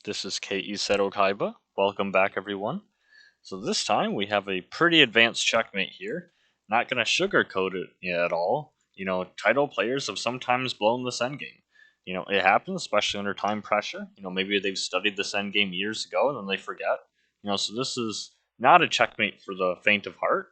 This is Kei Seto Kaiba. Welcome back, everyone. So this time we have a pretty advanced checkmate here. Not gonna sugarcoat it at all. Title players have sometimes blown this endgame. It happens, especially under time pressure. Maybe they've studied this endgame years ago and then they forget. So this is not a checkmate for the faint of heart.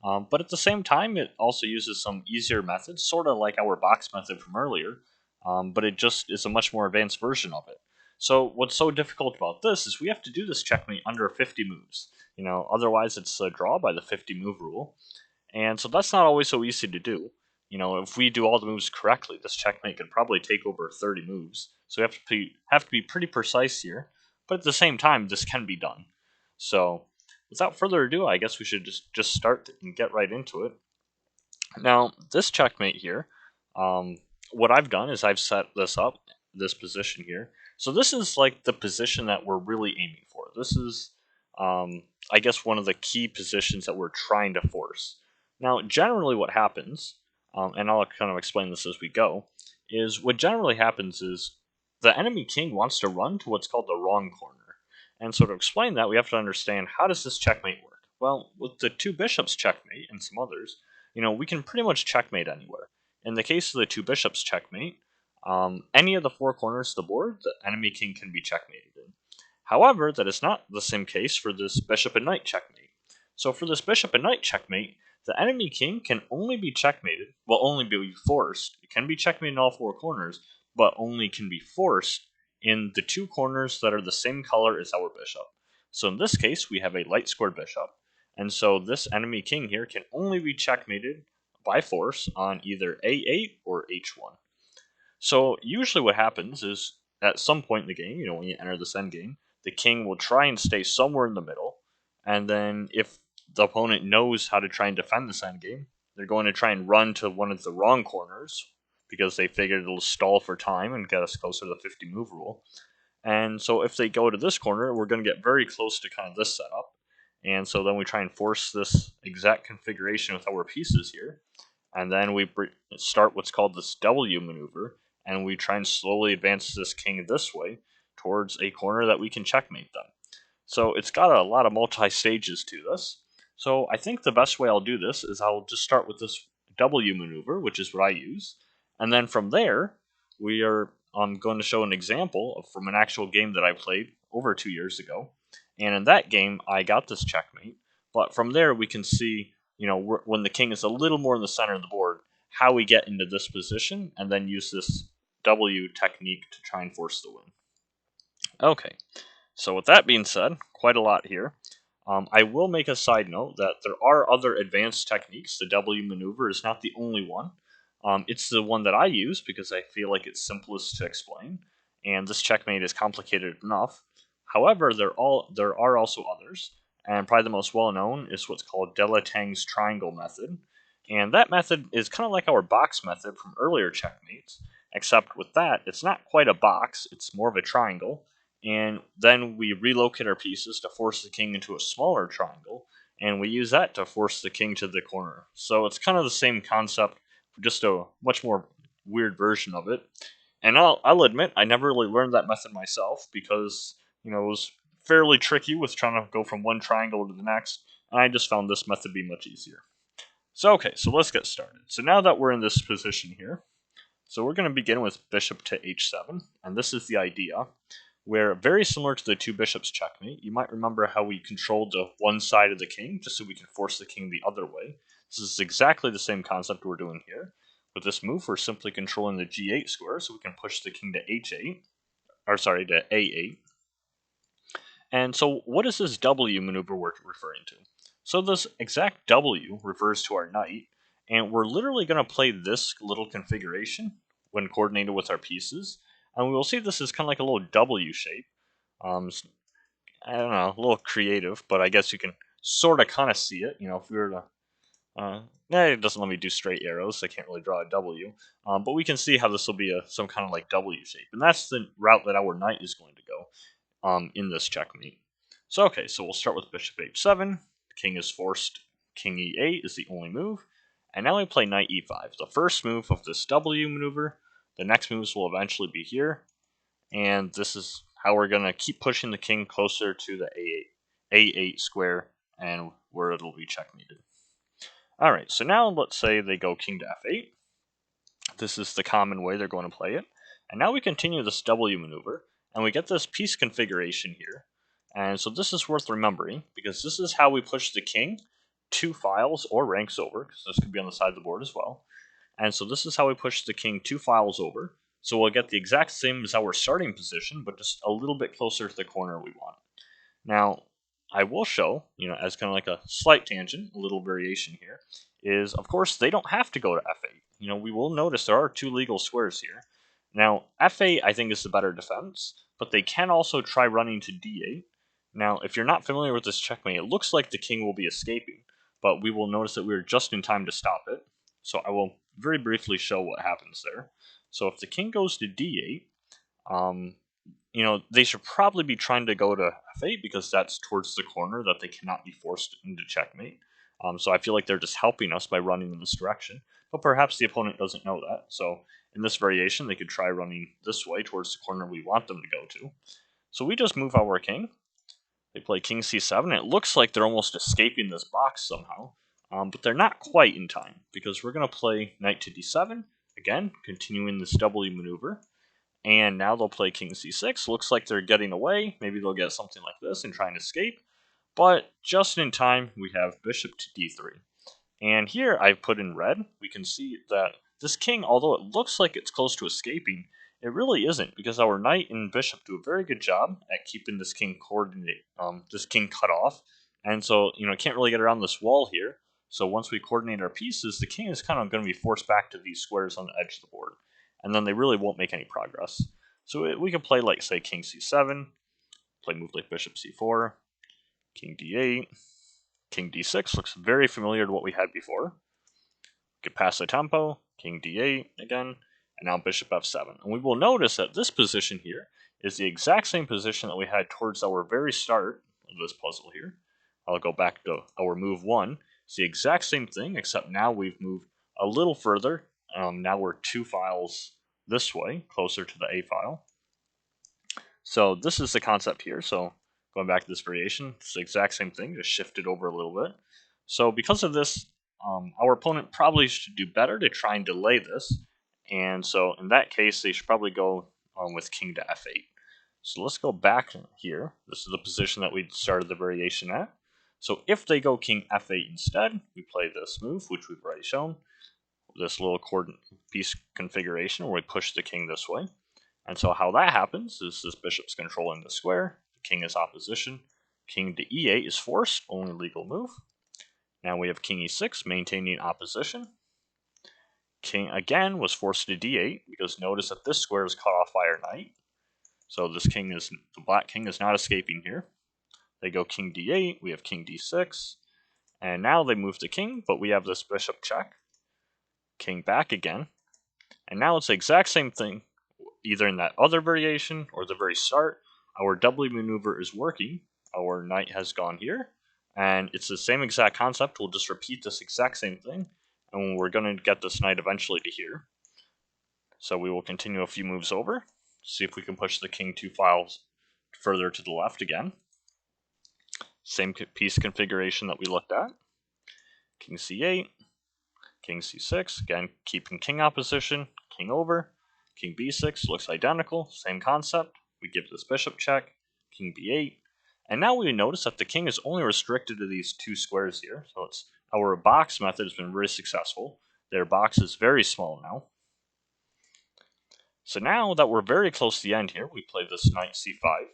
But at the same time, it also uses some easier methods, sort of like our box method from earlier. But it just is a much more advanced version of it. So what's so difficult about this is we have to do this checkmate under 50 moves. Otherwise it's a draw by the 50 move rule. And so that's not always so easy to do. If we do all the moves correctly, this checkmate could probably take over 30 moves. So we have to be pretty precise here. But at the same time, this can be done. So without further ado, I guess we should just start and get right into it. Now, this checkmate here, what I've done is I've set this up, this position here. So this is like the position that we're really aiming for. This is, I guess, one of the key positions that we're trying to force. Now, generally what happens, and I'll kind of explain this as we go, is what generally happens is the enemy king wants to run to what's called the wrong corner. And so to explain that, we have to understand, how does this checkmate work? Well, with the two bishops checkmate and some others, we can pretty much checkmate anywhere. In the case of the two bishops checkmate, any of the four corners of the board, the enemy king can be checkmated in. However, that is not the same case for this bishop and knight checkmate. So for this bishop and knight checkmate, the enemy king can only be checkmated, well, only be forced. It can be checkmated in all four corners, but only can be forced in the two corners that are the same color as our bishop. So in this case, we have a light squared bishop, and so this enemy king here can only be checkmated by force on either a8 or h1. So usually what happens is, at some point in the game, when you enter this endgame, the king will try and stay somewhere in the middle, and then if the opponent knows how to try and defend this endgame, they're going to try and run to one of the wrong corners, because they figured it'll stall for time and get us closer to the 50 move rule. And so if they go to this corner, we're going to get very close to kind of this setup. And so then we try and force this exact configuration with our pieces here. And then we start what's called this W maneuver, and we try and slowly advance this king this way towards a corner that we can checkmate them. So it's got a lot of multi-stages to this. So I think the best way I'll do this is I'll just start with this W maneuver, which is what I use. And then from there, we are going to show an example from an actual game that I played over 2 years ago. And in that game, I got this checkmate. But from there, we can see, when the king is a little more in the center of the board, how we get into this position, and then use this W technique to try and force the win. Okay, so with that being said, quite a lot here. I will make a side note that there are other advanced techniques. The W maneuver is not the only one. It's the one that I use because I feel like it's simplest to explain, and this checkmate is complicated enough. However, there are also others, and probably the most well-known is what's called Delatang's triangle method. And that method is kind of like our box method from earlier checkmates, except with that, it's not quite a box, it's more of a triangle, and then we relocate our pieces to force the king into a smaller triangle, and we use that to force the king to the corner. So it's kind of the same concept, just a much more weird version of it. And I'll admit, I never really learned that method myself because, it was fairly tricky with trying to go from one triangle to the next, and I just found this method to be much easier. So okay, so let's get started. So now that we're in this position here, so we're going to begin with bishop to h7, and this is the idea, where very similar to the two bishops checkmate, you might remember how we controlled the one side of the king just so we can force the king the other way. This is exactly the same concept we're doing here. With this move, we're simply controlling the g8 square so we can push the king to h8, or sorry, to a8. And so what is this W maneuver we're referring to? So this exact W refers to our knight, and we're literally going to play this little configuration when coordinated with our pieces, and we will see this is kind of like a little W shape. I don't know, a little creative, but I guess you can sort of kind of see it. If we were to, it doesn't let me do straight arrows, so I can't really draw a W. But we can see how this will be some kind of like W shape, and that's the route that our knight is going to go in this checkmate. So okay, so we'll start with bishop h7. King is forced. King e8 is the only move, and now we play knight e5. The first move of this W maneuver. The next moves will eventually be here, and this is how we're going to keep pushing the king closer to the A8 square, and where it'll be checkmated. Alright, so now let's say they go king to F8. This is the common way they're going to play it. And now we continue this W maneuver, and we get this piece configuration here. And so this is worth remembering, because this is how we push the king 2 files or ranks over, because this could be on the side of the board as well. And so this is how we push the king 2 files over. So we'll get the exact same as our starting position, but just a little bit closer to the corner we want. Now, I will show, as kind of like a slight tangent, a little variation here, is of course they don't have to go to F8. We will notice there are 2 legal squares here. Now, F8 I think is the better defense, but they can also try running to D8. Now, if you're not familiar with this checkmate, it looks like the king will be escaping, but we will notice that we're just in time to stop it. So I will very briefly show what happens there. So if the king goes to D8, they should probably be trying to go to F8 because that's towards the corner that they cannot be forced into checkmate. So I feel like they're just helping us by running in this direction, but perhaps the opponent doesn't know that. So in this variation, they could try running this way towards the corner we want them to go to. So we just move our king. They play king c7, and it looks like they're almost escaping this box somehow, but they're not quite in time, because we're going to play knight to d7, again, continuing this W maneuver. And now they'll play king c6. Looks like they're getting away. Maybe they'll get something like this and try and escape. But just in time, we have bishop to d3. And here I've put in red. We can see that this king, although it looks like it's close to escaping, it really isn't, because our knight and bishop do a very good job at keeping this king this king cut off. And so, can't really get around this wall here. So once we coordinate our pieces, the king is kind of going to be forced back to these squares on the edge of the board. And then they really won't make any progress. So we can play, like, say, king c7, play move like bishop c4, king d8, king d6, looks very familiar to what we had before. Get past the tempo, king d8 again, and now bishop f7. And we will notice that this position here is the exact same position that we had towards our very start of this puzzle here. I'll go back to our move 1. It's the exact same thing, except now we've moved a little further. Now we're 2 files this way, closer to the A file. So this is the concept here. So going back to this variation, it's the exact same thing, just shifted over a little bit. So because of this, our opponent probably should do better to try and delay this. And so in that case, they should probably go with king to f8. So let's go back here. This is the position that we started the variation at. So if they go king f8 instead, we play this move, which we've already shown. This little coordinate piece configuration where we push the king this way. And so how that happens is this bishop's controlling the square, the king is opposition, king to e8 is forced, only legal move. Now we have king e6 maintaining opposition. King again was forced to d8 because notice that this square is cut off by our knight. So the black king is not escaping here. They go king d8, we have king d6, and now they move the king, but we have this bishop check. King back again, and now it's the exact same thing, either in that other variation or the very start. Our W maneuver is working, our knight has gone here, and it's the same exact concept. We'll just repeat this exact same thing, and we're going to get this knight eventually to here. So we will continue a few moves over, see if we can push the king 2 files further to the left again. Same piece configuration that we looked at. King c8, king c6, again keeping king opposition, king over, king b6 looks identical, same concept. We give this bishop check, king b8, and now we notice that the king is only restricted to these 2 squares here, so it's our box method has been very successful. Their box is very small now. So now that we're very close to the end here, we play this knight c5.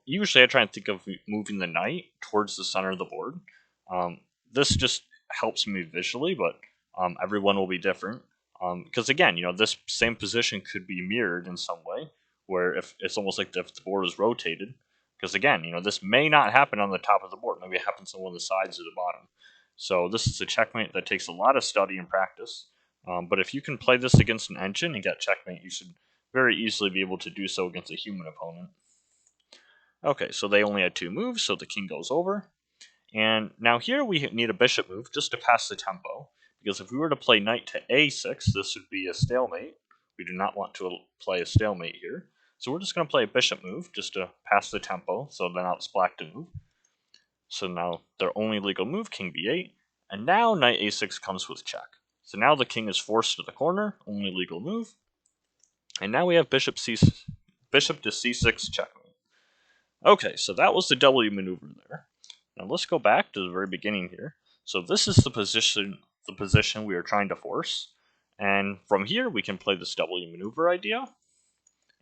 Usually I try and think of moving the knight towards the center of the board. This just helps me visually, but everyone will be different. Because again, this same position could be mirrored in some way, where if it's almost like if the board is rotated. Because again, this may not happen on the top of the board. Maybe it happens on one of the sides or the bottom. So this is a checkmate that takes a lot of study and practice. But if you can play this against an engine and get checkmate, you should very easily be able to do so against a human opponent. Okay, so they only had 2 moves, so the king goes over. And now here we need a bishop move just to pass the tempo, because if we were to play knight to a6, this would be a stalemate. We do not want to play a stalemate here. So we're just going to play a bishop move just to pass the tempo, so then now it's black to move. So now their only legal move, king b8, and now knight a6 comes with check. So now the king is forced to the corner, only legal move, and now we have bishop to c6 checkmate. Okay, so that was the W maneuver there. Now let's go back to the very beginning here. So this is the position we are trying to force, and from here we can play this W maneuver idea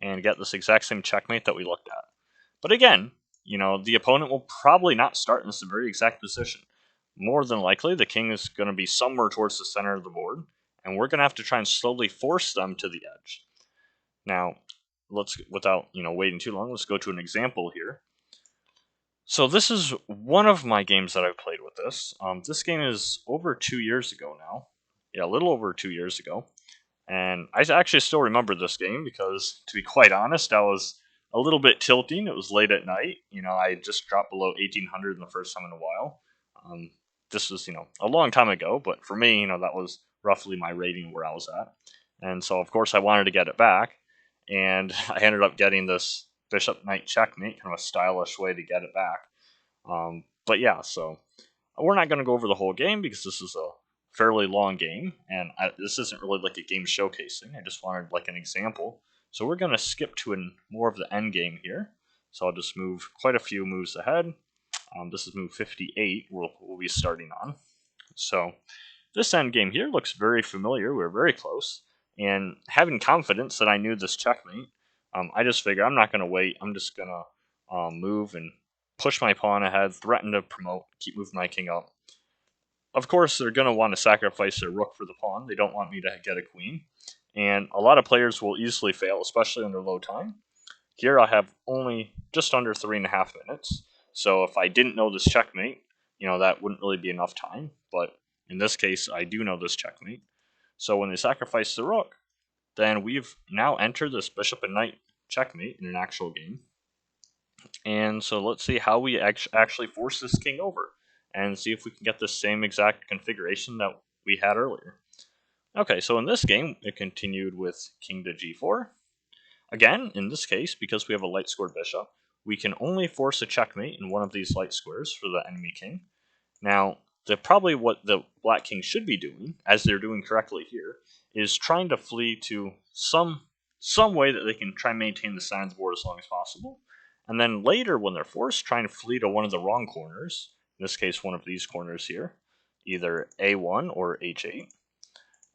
and get this exact same checkmate that we looked at. But again, the opponent will probably not start in this very exact position. More than likely, the king is going to be somewhere towards the center of the board, and we're going to have to try and slowly force them to the edge. Now, without waiting too long, let's go to an example here. So this is one of my games that I've played with this. This game is over 2 years ago now. Yeah, a little over 2 years ago. And I actually still remember this game because, to be quite honest, I was a little bit tilting. It was late at night. I just dropped below 1800 in the first time in a while. This was, a long time ago, but for me, that was roughly my rating where I was at. And so, of course, I wanted to get it back. And I ended up getting this bishop knight checkmate, kind of a stylish way to get it back. But yeah, so we're not going to go over the whole game because this is a fairly long game, and this isn't really like a game showcasing. I just wanted like an example. So we're going to skip to more of the end game here. So I'll just move quite a few moves ahead. This is move 58 we'll be starting on. So this end game here looks very familiar. We're very close. And having confidence that I knew this checkmate, I just figure I'm not going to wait. I'm just going to move and push my pawn ahead, threaten to promote, keep moving my king up. Of course, they're going to want to sacrifice their rook for the pawn. They don't want me to get a queen. And a lot of players will easily fail, especially under low time. Here I have only just under 3.5 minutes. So if I didn't know this checkmate, that wouldn't really be enough time. But in this case, I do know this checkmate. So when they sacrifice the rook, then we've now entered this bishop and knight checkmate in an actual game. And so let's see how we actually force this king over and see if we can get the same exact configuration that we had earlier. Okay, so in this game, it continued with king to g4. Again, in this case, because we have a light squared bishop, we can only force a checkmate in one of these light squares for the enemy king. Now, probably what the black king should be doing, as they're doing correctly here, is trying to flee to some way that they can try and maintain the center of the board as long as possible. And then later, when they're forced, trying to flee to one of the wrong corners, in this case, one of these corners here, either A1 or H8.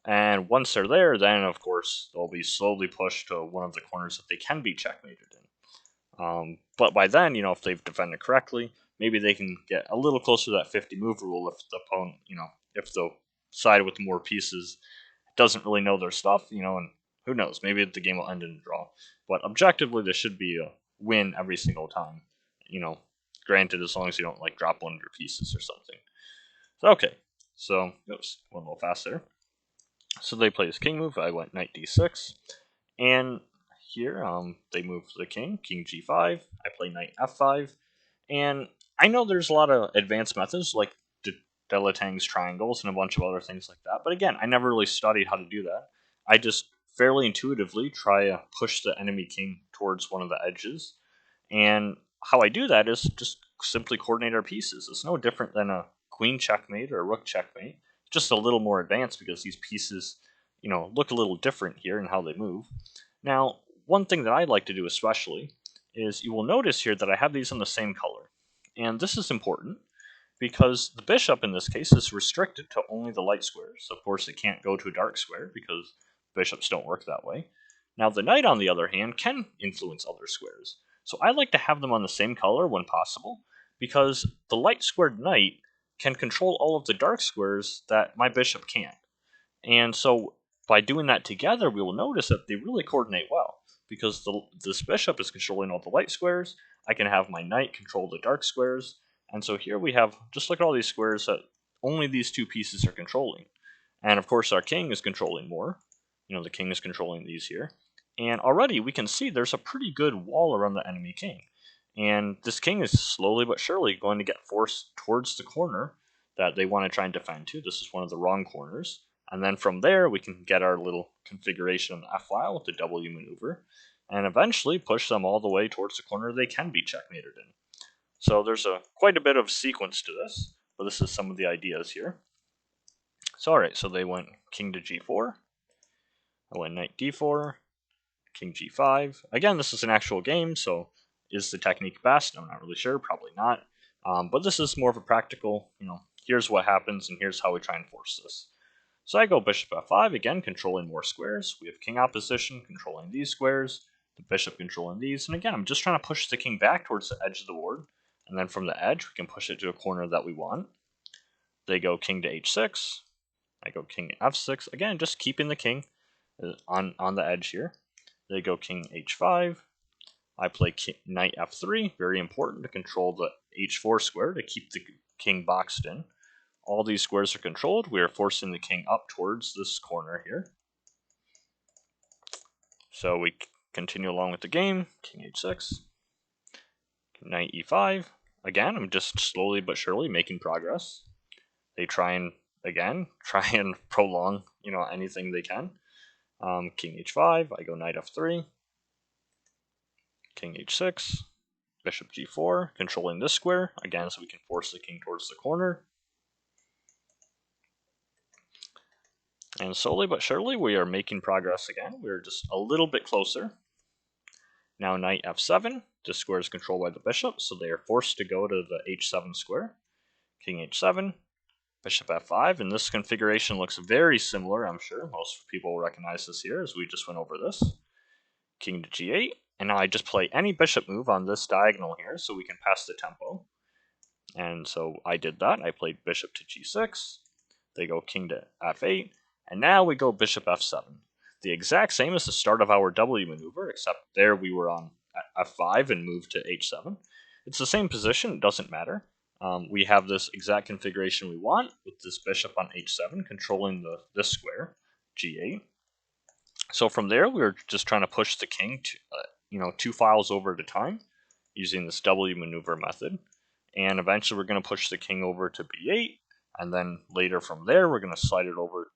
And once they're there, then, of course, they'll be slowly pushed to one of the corners that they can be checkmated in. But by then, if they've defended correctly, maybe they can get a little closer to that 50 move rule if the opponent, if the side with more pieces doesn't really know their stuff, and who knows, maybe the game will end in a draw. But objectively, there should be a win every single time, granted, as long as you don't like drop one of your pieces or something. So, okay, so oops, went a little fast there. So they play this king move. I went knight d6, and here they move the king g5. I play knight f5, and I know there's a lot of advanced methods like Delatang's triangles and a bunch of other things like that. But again, I never really studied how to do that. I just fairly intuitively try to push the enemy king towards one of the edges, and how I do that is just simply coordinate our pieces. It's no different than a queen checkmate or a rook checkmate, just a little more advanced because these pieces, look a little different here in how they move. Now, one thing that I like to do especially is you will notice here that I have these in the same color. And this is important because the bishop in this case is restricted to only the light squares. Of course, it can't go to a dark square because bishops don't work that way. Now, the knight, on the other hand, can influence other squares. So I like to have them on the same color when possible, because the light squared knight can control all of the dark squares that my bishop can't. And so by doing that together, we will notice that they really coordinate well, because this bishop is controlling all the light squares. I can have my knight control the dark squares. And so here we have, just look at all these squares that only these two pieces are controlling. And of course our king is controlling more. The king is controlling these here. And already we can see there's a pretty good wall around the enemy king. And this king is slowly but surely going to get forced towards the corner that they want to try and defend to. This is one of the wrong corners. And then from there, we can get our little configuration on the F-file with the W maneuver. and eventually push them all the way towards the corner they can be checkmated in. So there's quite a bit of sequence to this, but this is some of the ideas here. So alright, so they went king to g4, I went knight d4, king g5. Again, this is an actual game, so is the technique best? I'm not really sure, probably not. But this is more of a practical, here's what happens and here's how we try and force this. So I go bishop f5, again, controlling more squares. We have king opposition, controlling these squares, the bishop controlling these, and again, I'm just trying to push the king back towards the edge of the board, and then from the edge, we can push it to a corner that we want. They go king to h6, I go king to f6, again, just keeping the king on the edge here. They go king h5, I play knight f3, very important to control the h4 square to keep the king boxed in. All these squares are controlled. We are forcing the king up towards this corner here. So we continue along with the game. King h6, knight e5. Again, I'm just slowly but surely making progress. They try and prolong, anything they can. King h5, I go knight f3, king h6, bishop g4, controlling this square, again, so we can force the king towards the corner. And slowly but surely, we are making progress again. We're just a little bit closer. Now knight f7, this square is controlled by the bishop, so they are forced to go to the h7 square. King h7, bishop f5, and this configuration looks very similar, I'm sure. Most people will recognize this here, as we just went over this. King to g8, and now I just play any bishop move on this diagonal here, so we can pass the tempo. And so I did that. I played bishop to g6. They go king to f8, and now we go bishop f7. The exact same as the start of our W maneuver, except there we were on f5 and moved to h7. It's the same position, it doesn't matter. We have this exact configuration we want, with this bishop on h7 controlling this square, g8. So from there, we were just trying to push the king to, 2 files over at a time, using this W maneuver method. And eventually we're going to push the king over to b8, and then later from there, we're going to slide it over.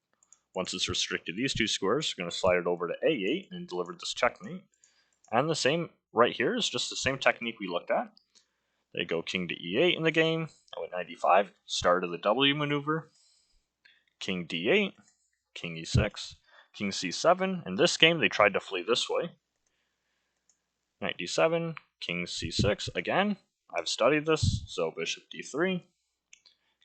Once it's restricted these two squares, we're going to slide it over to a8 and deliver this checkmate. And the same right here is just the same technique we looked at. They go king to e8 in the game. I went knight e5, start of the W maneuver. King d8, king e6, king c7. In this game, they tried to flee this way. Knight d7, king c6 again. I've studied this, so bishop d3,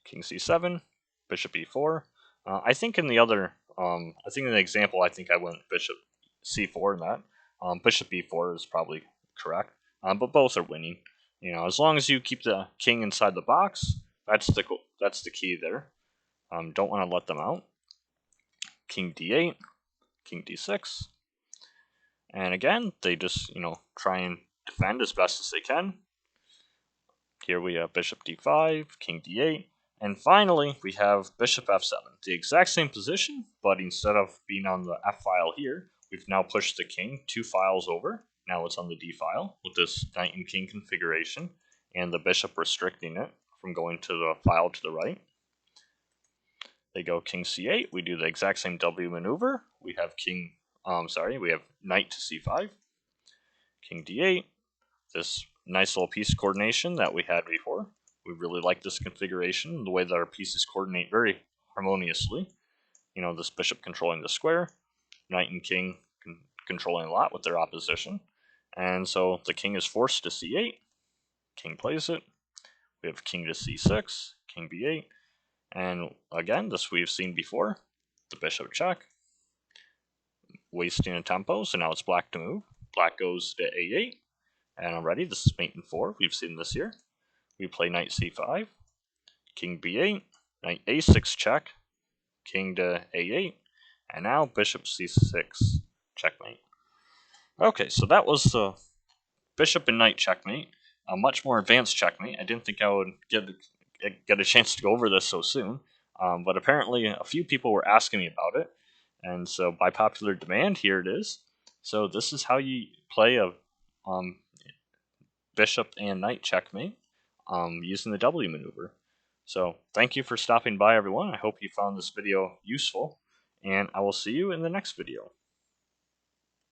king c7, bishop e4. I think in the other, I think in the example, I think I went bishop c4 in that. Bishop e4 is probably correct, but both are winning. As long as you keep the king inside the box, that's the key there. Don't want to let them out. King d8, king d6, and again they just try and defend as best as they can. Here we have bishop d5, king d8, and finally we have bishop f7. The exact same position, but instead of being on the f file here, we've now pushed the king 2 files over. Now it's on the d file with this knight and king configuration, and the bishop restricting it from going to the file to the right. They go king c8. We do the exact same W maneuver. We have we have knight to c5, king d8. This nice little piece coordination that we had before. We really like this configuration, the way that our pieces coordinate very harmoniously. This bishop controlling the square, knight and king controlling a lot with their opposition. And so the king is forced to c8, king plays it. We have king to c6, king b8, and again, this we've seen before, the bishop check, wasting a tempo, so now it's black to move. Black goes to a8, and already this is mate in 4, we've seen this here. We play knight c5, king b8, knight a6 check, king to a8, and now bishop c6 checkmate. Okay, so that was the bishop and knight checkmate, a much more advanced checkmate. I didn't think I would get a chance to go over this so soon, but apparently a few people were asking me about it, and so by popular demand, here it is. So this is how you play a bishop and knight checkmate using the W maneuver. So thank you for stopping by, everyone. I hope you found this video useful, and I will see you in the next video.